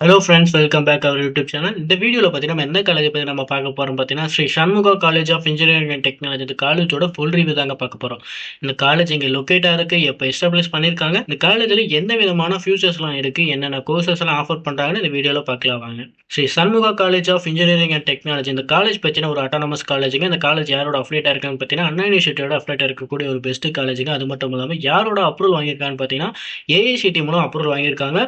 Hello friends, welcome back our YouTube channel. இந்த வீடியோவில் பார்த்தீங்கன்னா நம்ம எந்த காலேஜ் பற்றி நம்ம பார்க்க போகிறோம் பார்த்தீங்கன்னா Sri Shanmuga college of engineering and technology. இந்த காலேஜோட ஃபுல் ரிவ்யூ தாங்க பார்க்க போகிறோம். இந்த காலேஜ் இங்கே லொக்கேட்டாக இருக்குது, எப்போ எஸ்டாப்ளிஷ் பண்ணியிருக்காங்க, இந்த காலேஜில் எந்த விதமான ஃபியூச்சர்ஸ்லாம் இருக்குது, என்னென்ன கோர்சஸ்லாம் ஆஃபர் பண்ணுறாங்கன்னு இந்த வீடியோவில் பார்க்கலாம் வாங்க. Sri Shanmuga college of engineering and technology இந்த காலேஜ் பார்த்தீங்கன்னா ஒரு அட்டானமஸ் காலேஜுங்க. இந்த காலேஜ் யாரோட அஃபிலியேட்டாக இருக்கான்னு பார்த்தீங்கன்னா அண்ணா யூனிவர்சிட்டியோட அஃபிலியேட்டாக இருக்கக்கூடிய ஒரு பெஸ்ட் காலேஜுங்க. அது மட்டும் இல்லாமல் யாரோட அப்ரூவல் வாங்கியிருக்காங்கன்னு பார்த்தீங்கன்னா ஏஐசிடி மூலம் அப்ரூவல் வாங்கியிருக்காங்க.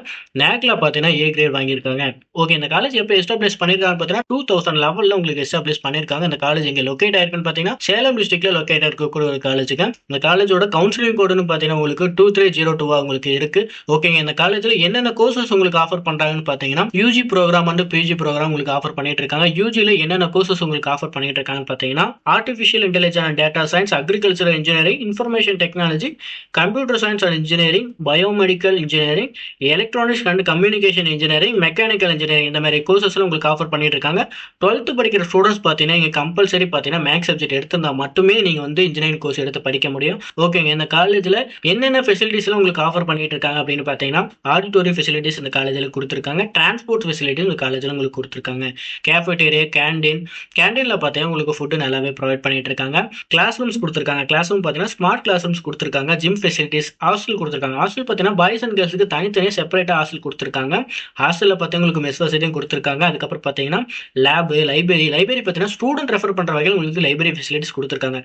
நேக்ல பார்த்தீங்கன்னா ஏ கிரேட் வாங்கியிருக்காங்க. ஓகே, இந்த காலேஜ் எப்போ எஸ்டாப்ளிஷ் பண்ணிருக்காங்க பார்த்தீங்கன்னா 2011 உங்களுக்கு எஸ்டாப்ளிஷ் பண்ணிருக்காங்க. இந்த காலேஜ் எங்க லொக்கேட் ஆயிருக்குன்னு பார்த்தீங்கன்னா சேலம் டிஸ்ட்ரிக்ட்ல லொக்கேட் இருக்கக்கூடிய ஒரு காலேஜுக்கு. இந்த காலேஜோட கவுன்சிலிங் கோடுன்னு பார்த்தீங்கன்னா உங்களுக்கு 2302 உங்களுக்கு இருக்கு. ஓகேங்க, இந்த காலேஜ்ல என்னென்ன கோர்சஸ் உங்களுக்கு ஆஃபர் பண்றாங்கன்னு பார்த்தீங்கன்னா UG program and PG program உங்களுக்கு ஆஃபர் பண்ணிட்டு இருக்காங்க. யூஜில என்னென்ன கோர்சஸ் உங்களுக்கு ஆஃபர் பண்ணிட்டு இருக்காங்கன்னு பார்த்தீங்கன்னா artificial intelligence and data science, agricultural engineering, information technology, computer science and engineering, biomedical engineering, electronics and communication engineering, mechanical engineering இந்த மாதிரி கோர்சஸ்லாம் உங்களுக்கு ஆஃபர் பண்ணிட்டு இருக்காங்க. 12th படிக்கிற ஸ்டூடெண்ட்ஸ் பார்த்தீங்கன்னா இங்கே கம்பல்சரி பார்த்தீங்கன்னா மேக்ஸ் சப்ஜெக்ட் எடுத்திருந்தா மட்டுமே நீங்கள் வந்து இன்ஜினியரிங் கோர்ஸ் எடுத்து படிக்க முடியும். ஓகேங்க, இந்த காலேஜில் என்னென்ன ஃபெசிலிட்டிஸ்லாம் உங்களுக்கு ஆஃபர் பண்ணிட்டு இருக்காங்க அப்படின்னு பார்த்தீங்கன்னா ஆடிட்டோரியம் ஃபெசிலிட்டிஸ் இந்த காலேஜில் கொடுத்துருக்காங்க. டிரான்ஸ்போர்ட் ஃபெசிலிட்டிஸ் இந்த காலேஜில் உங்களுக்கு கொடுத்துருக்காங்க. கேஃபேட்டேரியா, கேண்டீனில் பார்த்தீங்கன்னா உங்களுக்கு ஃபுட்டு நல்லாவே ப்ரொவைட் பண்ணிட்டு இருக்காங்க. கிளாஸ் ரூம்ஸ் கொடுத்துருக்காங்க. கிளாஸ் ரூம் பார்த்தீங்கன்னா ஸ்மார்ட் கிளாஸ் ரூம்ஸ் கொடுத்துருக்காங்க. ஜிம் ஃபெசிலிட்டிஸ், ஹாஸ்டல் கொடுத்துருக்காங்க. ஹாஸ்டல் பார்த்தீங்கன்னா பாய்ஸ் அண்ட் கேர்ள்ஸுக்கு தனித்தனியாக செப்பரேட்டாக ஹாஸ்டல் கொடுத்துருக்காங்க. ஹாஸ்டலில் பார்த்தீங்கன்னா உங்களுக்கு மெஸ் வசதியும் கொடுத்துருக்காங்க. அதுக்கப்புறம் பார்த்தீங்கன்னா லேபு, லைப்ரரி பார்த்தீங்கன்னா ஸ்டூடெண்ட் ரெஃபர் பண்ணுற வகையில் உங்களுக்கு லைப்ரரி ஃபெசிலிட்டிஸ் கொடுத்துருக்காங்க.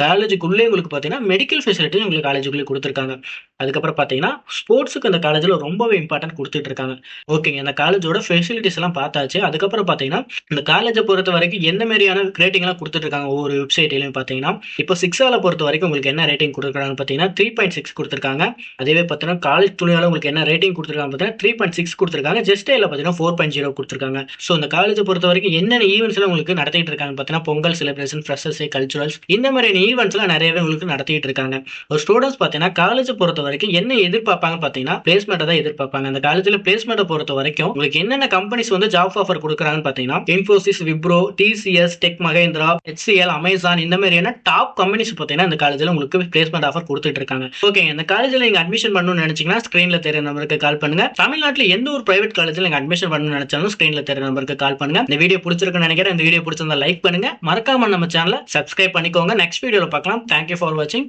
காலேஜுக்குள்ளே உங்களுக்கு பார்த்தீங்கன்னா மெடிக்கல் ஃபெசிலிட்டிஸ் உங்களுக்கு காலேஜுக்குள்ளே கொடுத்துருக்காங்க. அதுக்கப்புறம் பார்த்தீங்கன்னா ஸ்போர்ட்ஸுக்கு அந்த காலேஜில் ரொம்பவே இம்பார்ட்டன்ட் கொடுத்துட்டு இருக்காங்க. ஓகேங்க, இந்த காலேஜோட ஃபெசிலிட்டிஸ் எல்லாம் பார்த்தாச்சு. அதுக்கப்புறம் பார்த்தீங்கன்னா இந்த காலேஜை பொறுத்த வரைக்கும் எந்த மாதிரியான ரேட்டிங்லாம் கொடுத்துட்டு இருக்காங்க ஒவ்வொரு வெப்சைட்லையும் பார்த்தீங்கன்னா இப்போ சிக்ஸால பொறுத்த வரைக்கும் உங்களுக்கு என்ன ரேட்டிங் கொடுத்துருக்காங்கன்னு பார்த்தீங்கன்னா 3.6 கொடுத்துருக்காங்க. அதேவே பார்த்தீங்கன்னா காலேஜ் துணியால உங்களுக்கு என்ன ரேட்டிங் கொடுத்துருக்காங்க பார்த்தீங்கன்னா 3.6 கொடுத்துருக்காங்க. ஜஸ்டேல பார்த்தீங்கன்னா 4.0 கொடுத்துருக்காங்க. ஸோ இந்த காலேஜை பொறுத்த வரைக்கும் என்னென்ன ஈவெண்ட்ஸ்லாம் உங்களுக்கு நடத்திட்டு இருக்காங்க பார்த்தீங்கன்னா பொங்கல் செலிப்ரேஷன், ஃப்ரெஷர்ஸ் டே, கல்ச்சுரல்ஸ் இந்த மாதிரியான ஈவெண்ட்ஸ்லாம் நிறையவே உங்களுக்கு நடத்திட்டு இருக்காங்க. ஒரு ஸ்டூடெண்ட்ஸ் பார்த்தீங்கன்னா காலேஜை பொறுத்த வரைக்கும் என்ன எதிர்பார்ப்பாங்க பார்த்தீங்கன்னா பிளேஸ்மெண்ட்டை தான் எதிர்பார்ப்பாங்க. அந்த காலேஜில் பிளேஸ்மெண்ட்டை பொறுத்த வரைக்கும் உங்களுக்கு என்னென்ன கம்பெனிஸ் வந்து ஜாப் ஆஃபர் கொடுக்குறாங்கன்னு பார்த்தீங்கன்னா Infosys, Wipro, TCS, Tech Mahindra, HCL, Amazon இந்த மாதிரியான டாப் கம்பெனிஸ் பார்த்தீங்கன்னா இந்த காலேஜில் உங்களுக்கு பிளேஸ்மெண்ட் ஆஃபர் கொடுத்துட்டு இருக்காங்க. ஓகே, இந்த காலேஜில் நீங்க அட்மிஷன் பண்ணணும்னு நினைச்சீங்கன்னா ஸ்கிரீன்ல தெரிய நம்பருக்கு கால் பண்ணுங்க. தமிழ்நாட்டில் எந்த ஒரு பிரைவேட் காலேஜில் நீங்க அட்மிஷன் பண்ணணும்னு நினைச்சாலும் ஸ்கிரீன்ல தெரிய நம்பருக்கு கால் பண்ணுங்க. இந்த வீடியோ பிடிச்சிருக்குன்னு நினைக்கிறேன். இந்த வீடியோ பிடிச்சிருந்தா லைக் பண்ணுங்க. மறக்காம நம்ம சேனலை சப்ஸ்கிரைப் பண்ணிக்கோங்க. நெக்ஸ்ட் வீடியோல பார்க்கலாம். தேங்க்யூ ஃபார் வாட்சிங்.